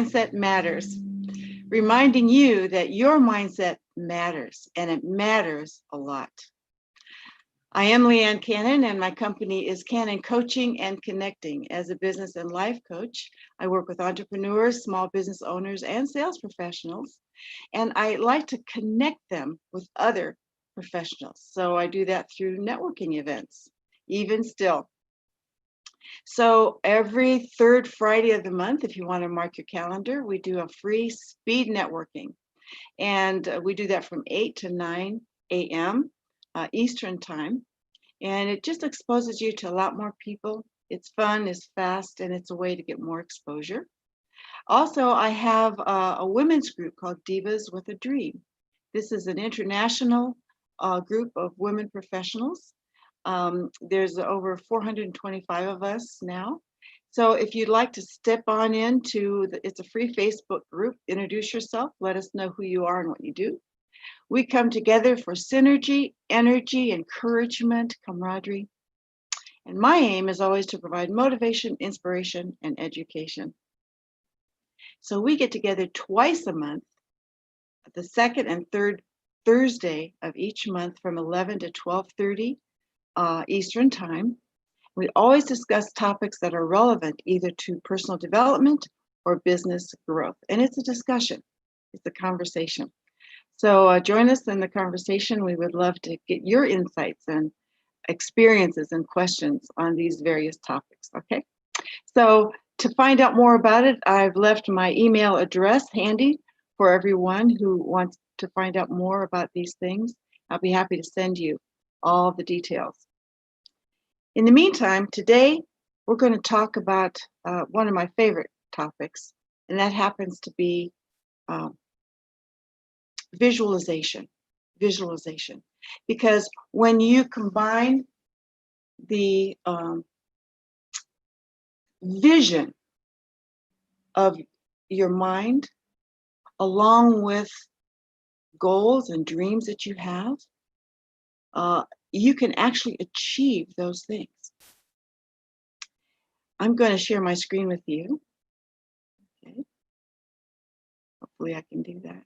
Mindset Matters, reminding you that your mindset matters, and it matters a lot. I am Leanne Cannon, and my company is Cannon Coaching and Connecting. As a business and life coach, I work with entrepreneurs, small business owners, and sales professionals, and I like to connect them with other professionals. So I do that through networking events, even still. So every third Friday of the month, if you want to mark your calendar, we do a free speed networking. And we do that from 8 to 9 a.m. Eastern time. And it just exposes you to a lot more people. It's fun, it's fast, and it's a way to get more exposure. Also, I have a women's group called Divas with a Dream. This is an international group of women professionals. There's over 425 of us now. So if you'd like to step on into, it's a free Facebook group, introduce yourself, let us know who you are and what you do. We come together for synergy, energy, encouragement, camaraderie. And my aim is always to provide motivation, inspiration, and education. So we get together twice a month, the second and third Thursday of each month from 11 to 12:30 Eastern time. We always discuss topics that are relevant either to personal development or business growth. And it's a discussion, it's a conversation. So join us in the conversation. We would love to get your insights and experiences and questions on these various topics, okay? So to find out more about it, I've left my email address handy for everyone who wants to find out more about these things. I'll be happy to send you all the details. In the meantime, today we're going to talk about one of my favorite topics, and that happens to be visualization. Visualization. Because when you combine the vision of your mind along with goals and dreams that you have, you can actually achieve those things. I'm going to share my screen with you. Okay. Hopefully I can do that.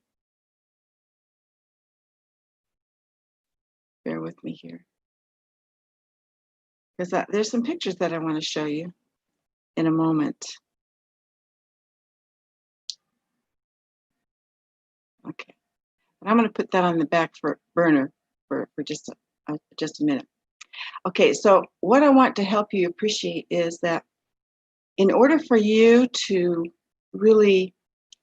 Bear with me here. Because there's some pictures that I want to show you in a moment. Okay. And I'm going to put that on the back burner for just a minute. Okay, so what I want to help you appreciate is that in order for you to really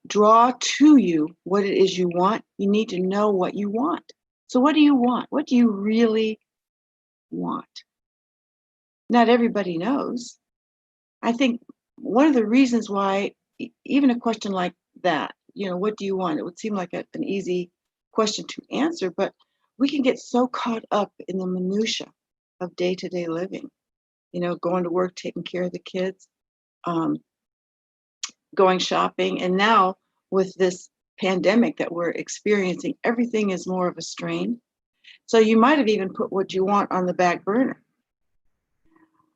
draw to you what it is you want, you need to know what you want. So what do you want? What do you really want? Not everybody knows. I think one of the reasons why even a question like that, what do you want? It would seem like an easy question to answer, but we can get so caught up in the minutia of day-to-day living, going to work, taking care of the kids, going shopping. And now with this pandemic that we're experiencing, everything is more of a strain. So you might have even put what you want on the back burner.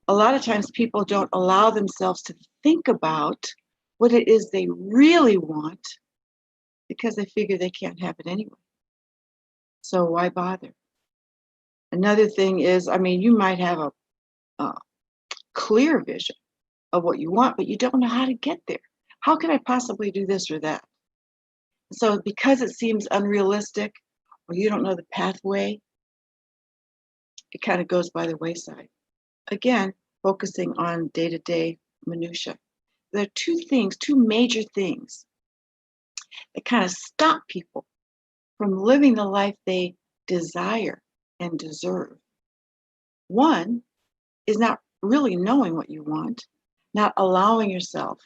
A lot of times people don't allow themselves to think about what it is they really want because they figure they can't have it anyway. So why bother? Another thing is, you might have a clear vision of what you want, but you don't know how to get there. How can I possibly do this or that? So because it seems unrealistic or you don't know the pathway, it kind of goes by the wayside. Again, focusing on day-to-day minutia. There are two major things that kind of stop people from living the life they desire and deserve. One is not really knowing what you want, not allowing yourself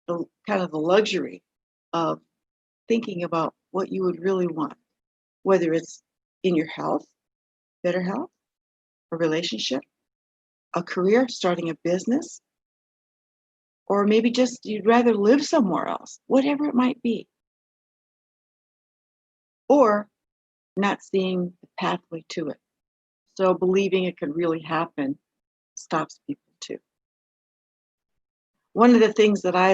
the luxury of thinking about what you would really want, whether it's in your health, better health, a relationship, a career, starting a business, or maybe just you'd rather live somewhere else, whatever it might be. Or not seeing the pathway to it. So believing it could really happen stops people too. One of the things that I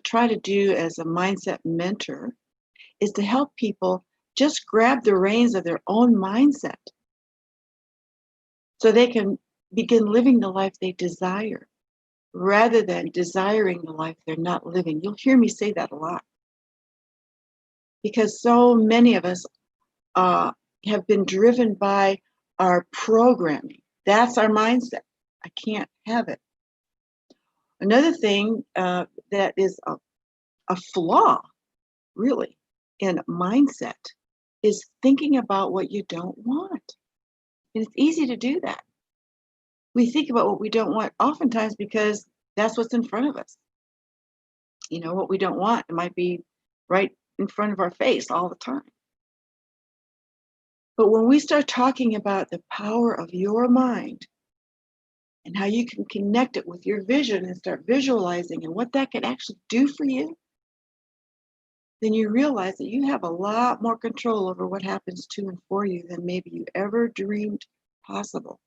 try to do as a mindset mentor is to help people just grab the reins of their own mindset so they can begin living the life they desire rather than desiring the life they're not living. You'll hear me say that a lot because so many of us have been driven by our programming. That's our mindset. I can't have it. Another thing that is a flaw, really, in mindset is thinking about what you don't want. And it's easy to do that. We think about what we don't want oftentimes because that's what's in front of us. You know, what we don't want, it might be right in front of our face all the time. But when we start talking about the power of your mind and how you can connect it with your vision and start visualizing and what that can actually do for you, then you realize that you have a lot more control over what happens to and for you than maybe you ever dreamed possible.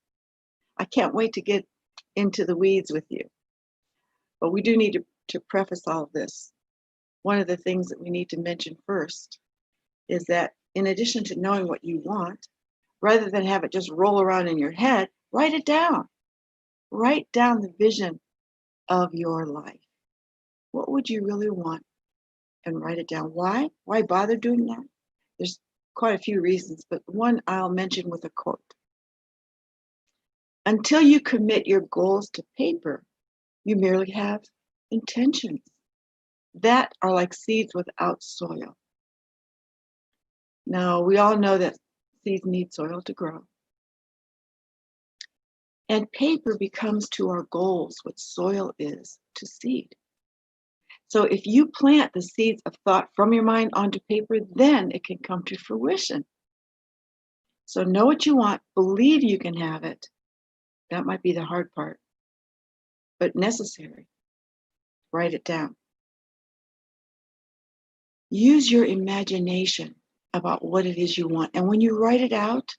I can't wait to get into the weeds with you. But we do need to preface all of this. One of the things that we need to mention first is that in addition to knowing what you want, rather than have it just roll around in your head, write it down. Write down the vision of your life. What would you really want? And write it down. Why? Why bother doing that? There's quite a few reasons, but one I'll mention with a quote. Until you commit your goals to paper, you merely have intentions that are like seeds without soil. Now, we all know that seeds need soil to grow. And paper becomes to our goals what soil is to seed. So if you plant the seeds of thought from your mind onto paper, then it can come to fruition. So know what you want, believe you can have it. That might be the hard part, but necessary. Write it down. Use your imagination about what it is you want. And when you write it out,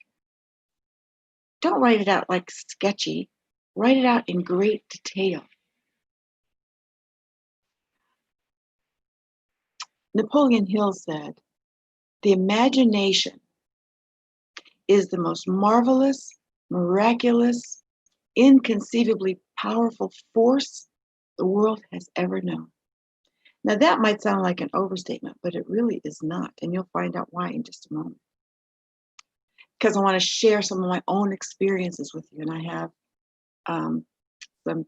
don't write it out like sketchy. Write it out in great detail. Napoleon Hill said, "The imagination is the most marvelous, miraculous, inconceivably powerful force the world has ever known." Now that might sound like an overstatement, but it really is not. And you'll find out why in just a moment. Because I want to share some of my own experiences with you. And I have some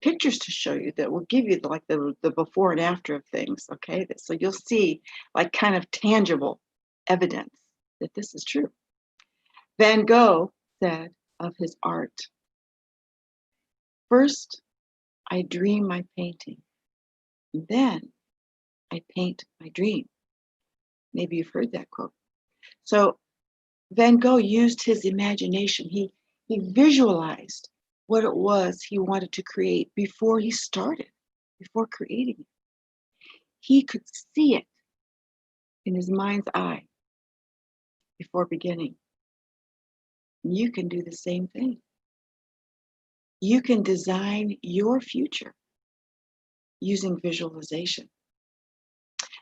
pictures to show you that will give you the before and after of things. Okay. So you'll see like kind of tangible evidence that this is true. Van Gogh said of his art, "First, I dream my painting. Then I paint my dream." Maybe you've heard that quote. So Van Gogh used his imagination. He visualized what it was he wanted to create before he started, before creating it. He could see it in his mind's eye before beginning. You can do the same thing. You can design your future using visualization.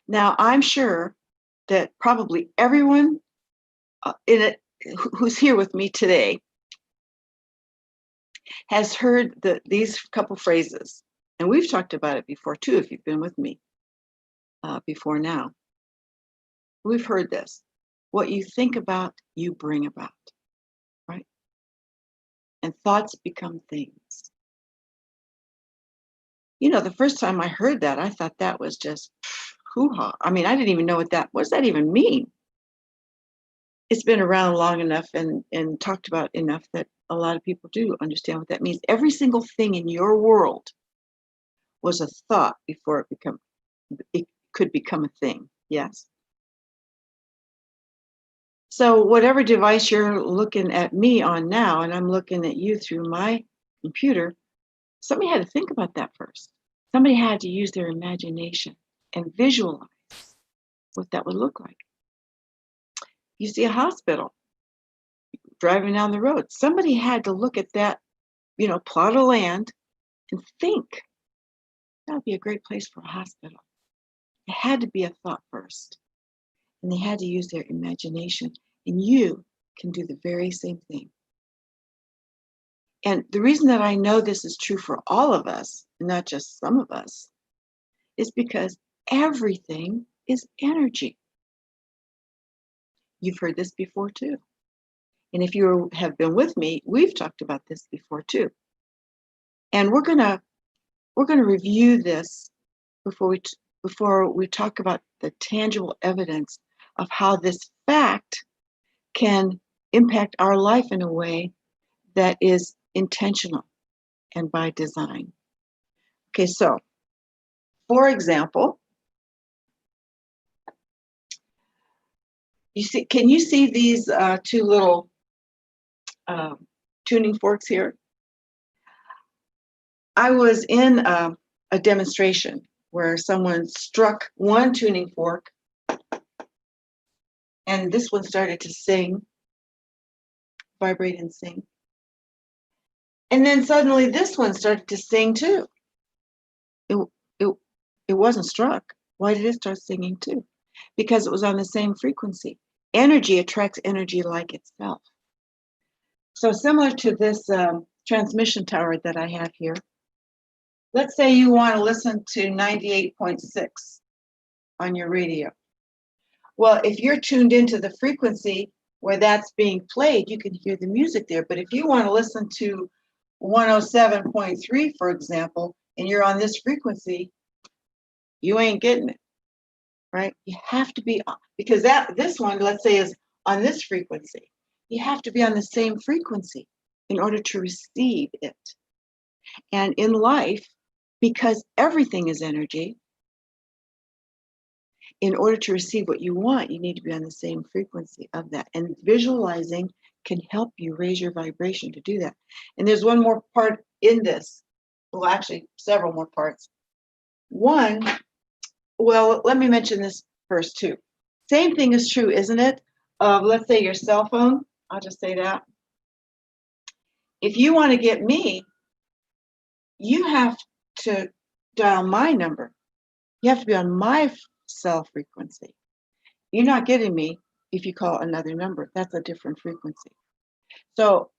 Now, I'm sure that probably everyone in it who's here with me today has heard these couple phrases, and we've talked about it before too, if you've been with me before now. We've heard this. What you think about, you bring about, right? And thoughts become things. You know, the first time I heard that, I thought that was just hoo-ha. I mean, I didn't even know what does that even mean? It's been around long enough and talked about enough that a lot of people do understand what that means. Every single thing in your world was a thought before it could become a thing. Yes. So whatever device you're looking at me on now, and I'm looking at you through my computer, somebody had to think about that first. Somebody had to use their imagination and visualize what that would look like. You see a hospital driving down the road. Somebody had to look at that, plot of land and think. that would be a great place for a hospital. It had to be a thought first. And they had to use their imagination. And you can do the very same thing. And the reason that I know this is true for all of us, not just some of us, is because everything is energy. You've heard this before too. And if you have been with me, we've talked about this before too. And we're gonna review this before we talk about the tangible evidence of how this fact can impact our life in a way that is intentional and by design. Okay, so for example, can you see these two little tuning forks here? I was in a demonstration where someone struck one tuning fork and this one started to sing, vibrate and sing. And then suddenly this one started to sing too. It wasn't struck. Why did it start singing too? Because it was on the same frequency. Energy attracts energy like itself. So similar to this transmission tower that I have here, let's say you want to listen to 98.6 on your radio. Well, if you're tuned into the frequency where that's being played, you can hear the music there. But if you want to listen to 107.3, for example, and you're on this frequency, you ain't getting it, right? You have to be, because this one, let's say, is on this frequency. You have to be on the same frequency in order to receive it. And in life, because everything is energy, in order to receive what you want, you need to be on the same frequency of that. And visualizing can help you raise your vibration to do that. And there's one more part in this. Well, actually, several more parts. One, well, let me mention this first too. Same thing is true, isn't it? Of, let's say, your cell phone. I'll just say that. If you want to get me, you have to dial my number. You have to be on my cell frequency. You're not getting me if you call another number. That's a different frequency. So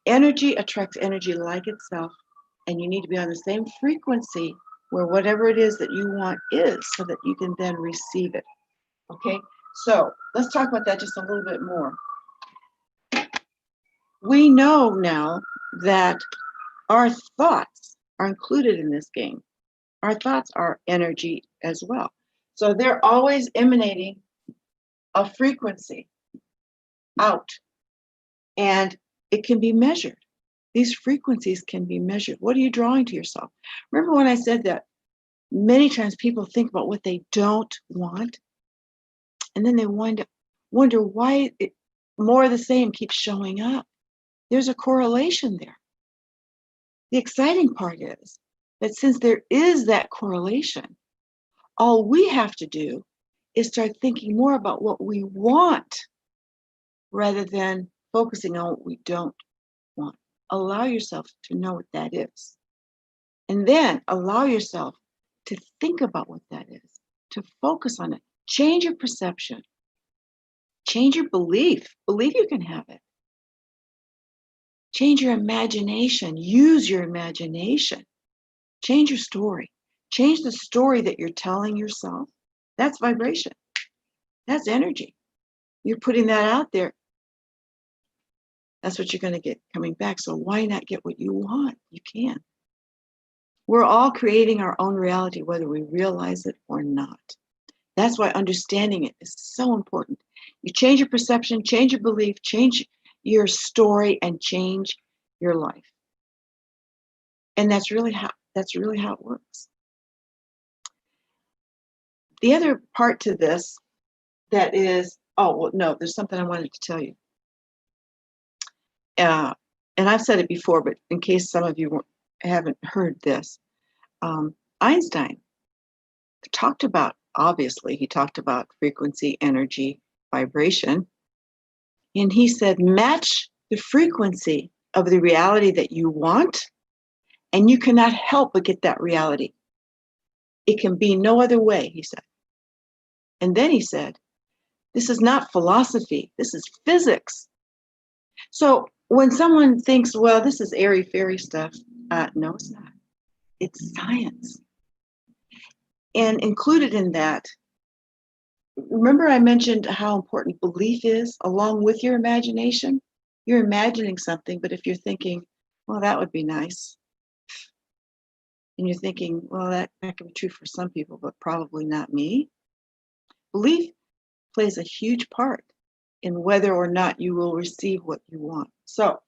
energy attracts energy like itself, and you need to be on the same frequency where whatever it is that you want is, so that you can then receive it. Okay, so let's talk about that just a little bit more. We know now that our thoughts are included in this game. Our thoughts are energy as well. So they're always emanating a frequency out, and it can be measured. These frequencies can be measured. What are you drawing to yourself? Remember when I said that many times people think about what they don't want, and then they wonder why more of the same keeps showing up. There's a correlation there. The exciting part is that since there is that correlation, all we have to do is start thinking more about what we want rather than focusing on what we don't want. Allow yourself to know what that is. And then allow yourself to think about what that is, to focus on it. Change your perception. Change your belief. Believe you can have it. Change your imagination. Use your imagination. Change your story. Change the story that you're telling yourself. That's vibration. That's energy. You're putting that out there. That's what you're going to get coming back. So why not get what you want? You can. We're all creating our own reality, whether we realize it or not. That's why understanding it is so important. You change your perception, change your belief, change your story, and change your life. And that's really how it works. The other part to this that is, there's something I wanted to tell you. And I've said it before, but in case some of you haven't heard this, Einstein talked about frequency, energy, vibration. And he said, match the frequency of the reality that you want, and you cannot help but get that reality. It can be no other way, he said. And then he said, this is not philosophy, this is physics. So when someone thinks, well, this is airy-fairy stuff, no, it's not. It's science. And included in that, remember I mentioned how important belief is along with your imagination? You're imagining something, but if you're thinking, well, that would be nice, and you're thinking, well, that can be true for some people, but probably not me. Belief plays a huge part in whether or not you will receive what you want. So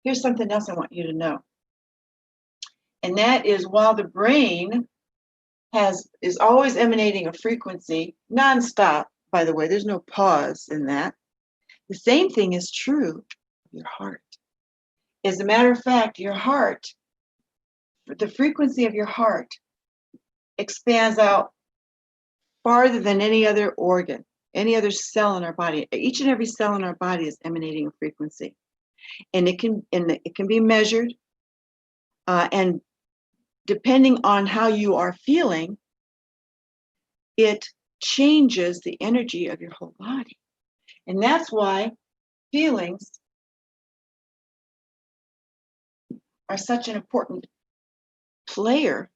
here's something else I want you to know. And that is, while the brain is always emanating a frequency nonstop, by the way, there's no pause in that. The same thing is true of your heart. As a matter of fact, your heart, the frequency of your heart expands out farther than any other organ, any other cell in our body. Each and every cell in our body is emanating a frequency, and it can be measured. And depending on how you are feeling, it changes the energy of your whole body. And that's why feelings are such an important player,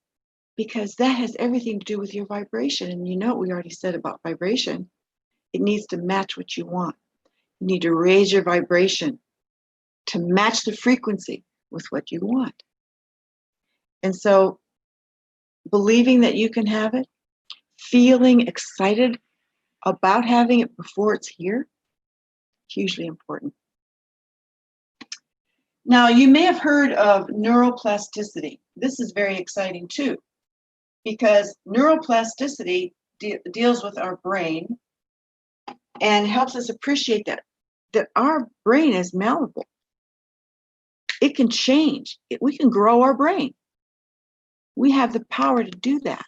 because that has everything to do with your vibration. And you know what we already said about vibration. It needs to match what you want. You need to raise your vibration to match the frequency with what you want. And so believing that you can have it, feeling excited about having it before it's here, hugely important. Now, you may have heard of neuroplasticity. This is very exciting too, because neuroplasticity deals with our brain and helps us appreciate that our brain is malleable. It can change. We can grow our brain. We have the power to do that.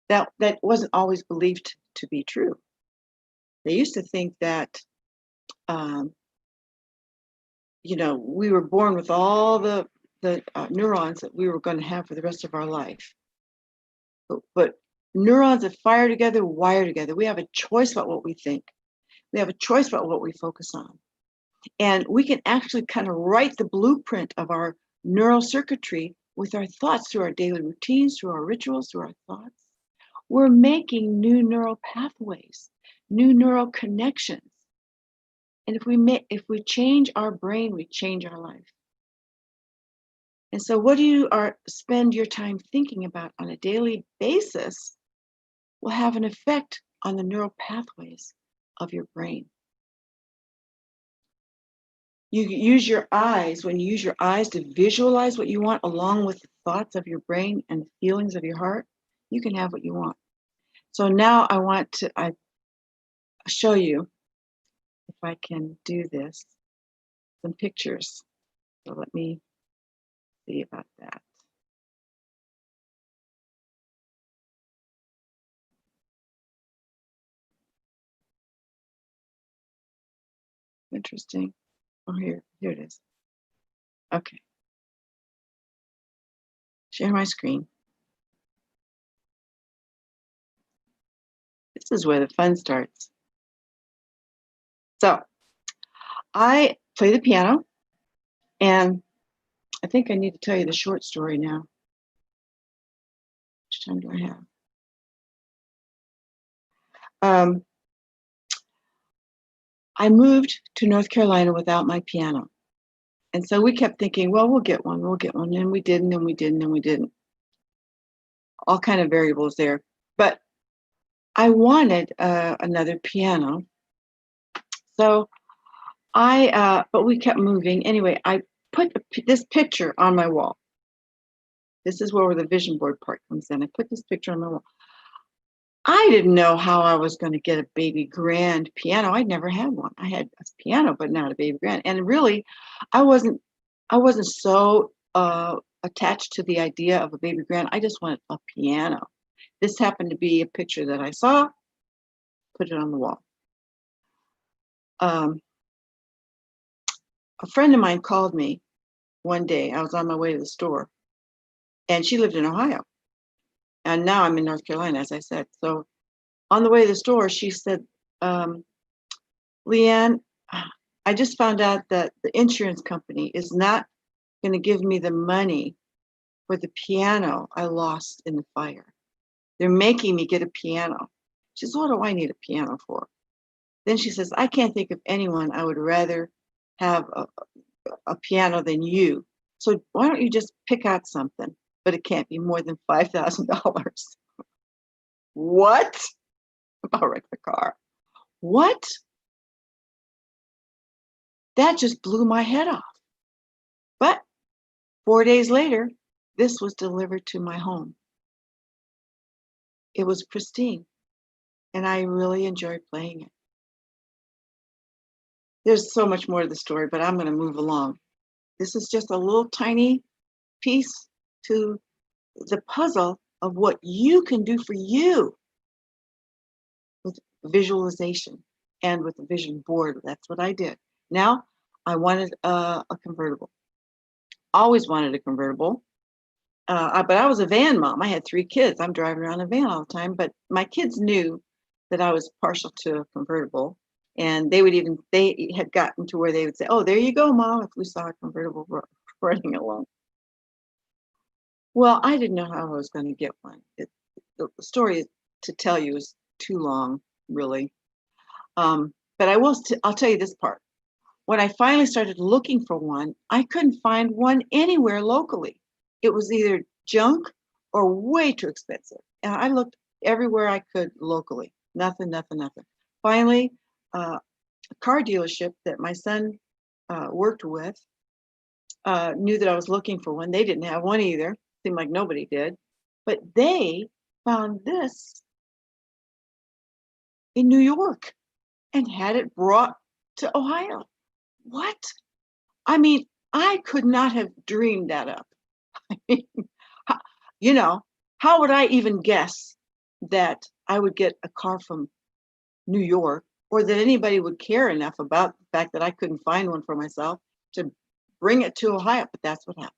That wasn't always believed to be true. They used to think that, we were born with all the neurons that we were going to have for the rest of our life. But neurons that fire together, wire together. We have a choice about what we think. We have a choice about what we focus on. And we can actually kind of write the blueprint of our neural circuitry with our thoughts, through our daily routines, through our rituals, through our thoughts. We're making new neural pathways, new neural connections. And if we change our brain, we change our life. And so what you spend your time thinking about on a daily basis will have an effect on the neural pathways of your brain. You use your eyes, when you use your eyes to visualize what you want along with the thoughts of your brain and the feelings of your heart, you can have what you want. So now I want to show you, if I can do this, some pictures. So let me see about that. Interesting. Oh, here it is. Okay. Share my screen. This is where the fun starts. So I play the piano, and I think I need to tell you the short story now. How much time do I have? I moved to North Carolina without my piano. And so we kept thinking, well, we'll get one. And we didn't, and we didn't, and we didn't. All kind of variables there. But I wanted another piano. So but we kept moving. Anyway, I put this picture on my wall. This is where the vision board part comes in. I put this picture on my wall. I didn't know how I was going to get a baby grand piano. I'd never had one. I had a piano, but not a baby grand. And really, I wasn't so attached to the idea of a baby grand. I just wanted a piano. This happened to be a picture that I saw, put it on the wall. A friend of mine called me one day. I was on my way to the store, and she lived in Ohio. And now I'm in North Carolina, as I said. So on the way to the store, she said, Leanne, I just found out that the insurance company is not going to give me the money for the piano I lost in the fire. They're making me get a piano. She says, what do I need a piano for? Then she says, I can't think of anyone I would rather have a piano than you. So why don't you just pick out something? But it can't be more than $5,000. What? I'll wreck the car. What? That just blew my head off. But 4 days later, this was delivered to my home. It was pristine, and I really enjoyed playing it. There's so much more to the story, but I'm going to move along. This is just a little tiny piece to the puzzle of what you can do for you with visualization and with the vision board. That's what I did. Now, I wanted a convertible. Always wanted a convertible. But I was a van mom. I had 3 kids. I'm driving around a van all the time. But my kids knew that I was partial to a convertible. And they had gotten to where they would say, oh, there you go, Mom, if we saw a convertible running along. Well, I didn't know how I was going to get one. The story to tell you is too long, really. But I'll tell you this part. When I finally started looking for one, I couldn't find one anywhere locally. It was either junk or way too expensive. And I looked everywhere I could locally. Nothing. Finally, a car dealership that my son worked with knew that I was looking for one. They didn't have one either. Seemed like nobody did. But they found this in New York and had it brought to Ohio. What? I mean, I could not have dreamed that up. You know, how would I even guess that I would get a car from New York, or that anybody would care enough about the fact that I couldn't find one for myself to bring it to Ohio? But that's what happened.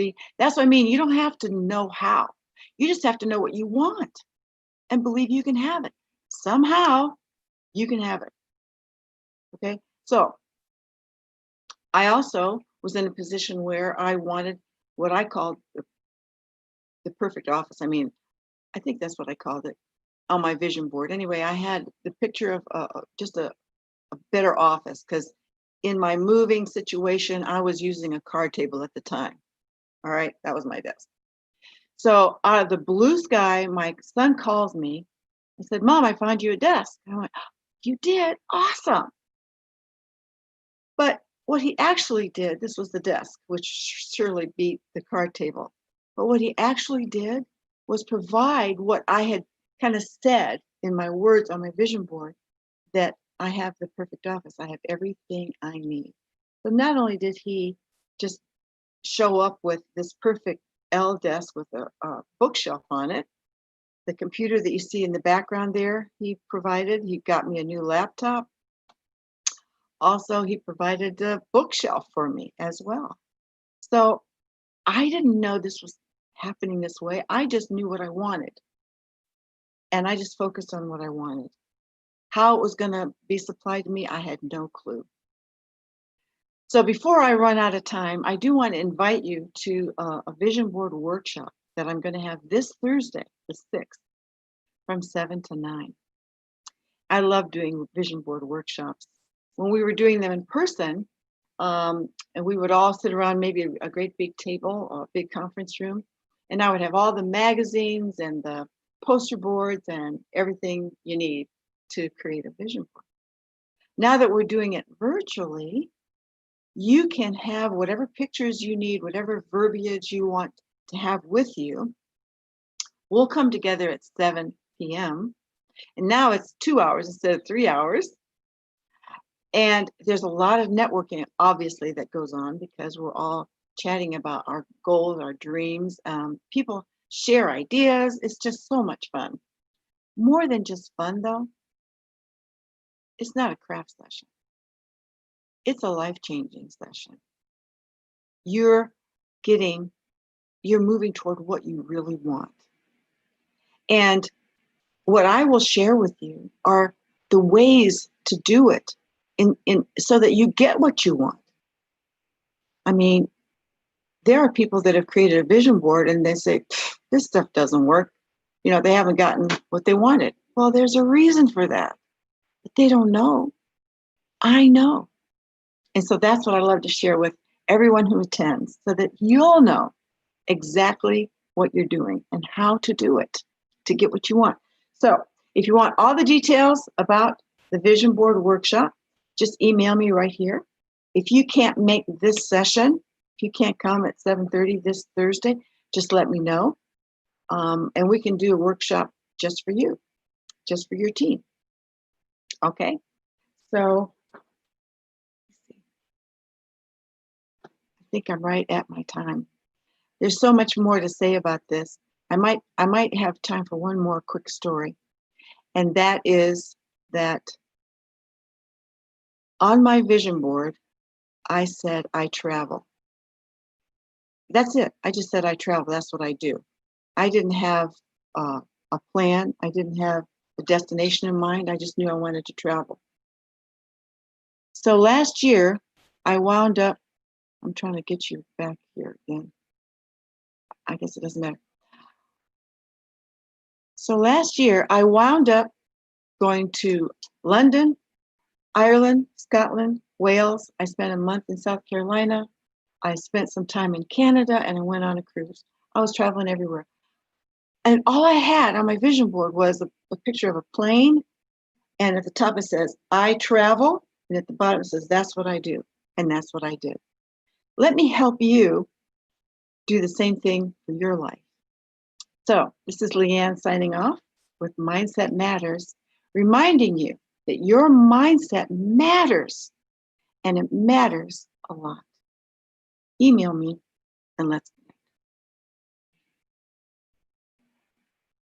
See, that's what I mean. You don't have to know how. You just have to know what you want and believe you can have it. Somehow you can have it. Okay. So I also was in a position where I wanted what I called the perfect office. I mean, I think that's what I called it on my vision board. Anyway, I had the picture of just a better office, because in my moving situation, I was using a card table at the time. All right, that was my desk. So out of the blue sky, my son calls me and said, Mom, I found you a desk. I went, you did? Awesome. But what he actually did, this was the desk, which surely beat the card table. But what he actually did was provide what I had kind of said in my words on my vision board, that I have the perfect office. I have everything I need. So not only did he just show up with this perfect L desk with a bookshelf on it, the computer that you see in the background there, he provided. He got me a new laptop. Also, he provided a bookshelf for me as well. So I didn't know this was happening this way. I just knew what I wanted. And I just focused on what I wanted. How it was going to be supplied to me, I had no clue. So before I run out of time, I do want to invite you to a vision board workshop that I'm going to have this Thursday, the 6th, from 7 to 9. I love doing vision board workshops. When we were doing them in person, and we would all sit around maybe a great big table or a big conference room, and I would have all the magazines and the poster boards and everything you need to create a vision board. Now that we're doing it virtually, you can have whatever pictures you need, whatever verbiage you want to have with you. We'll come together at 7 p.m. And now it's 2 hours instead of 3 hours. And there's a lot of networking, obviously, that goes on, because we're all chatting about our goals, our dreams. People share ideas. It's just so much fun. More than just fun, though, it's not a craft session. It's a life-changing session. You're moving toward what you really want. And what I will share with you are the ways to do it so that you get what you want. I mean, there are people that have created a vision board and they say, this stuff doesn't work. You know, they haven't gotten what they wanted. Well, there's a reason for that, but they don't know. I know. And so that's what I love to share with everyone who attends so that you'll know exactly what you're doing and how to do it to get what you want. So if you want all the details about the vision board workshop, just email me right here. If you can't make this session, if you can't come at 7:30 this Thursday, just let me know. And we can do a workshop just for you, just for your team. Okay, so I think I'm right at my time. There's so much more to say about this. I might have time for one more quick story. And that is that on my vision board, I said, I travel. That's it. I just said, I travel. That's what I do. I didn't have a plan. I didn't have a destination in mind. I just knew I wanted to travel. So last year, I wound up, I'm trying to get you back here again. I guess it doesn't matter. So last year, I wound up going to London, Ireland, Scotland, Wales. I spent a month in South Carolina. I spent some time in Canada and I went on a cruise. I was traveling everywhere. And all I had on my vision board was a picture of a plane. And at the top it says, I travel. And at the bottom it says, that's what I do. And that's what I did. Let me help you do the same thing for your life. So this is Leanne signing off with Mindset Matters, reminding you that your mindset matters and it matters a lot. Email me and let's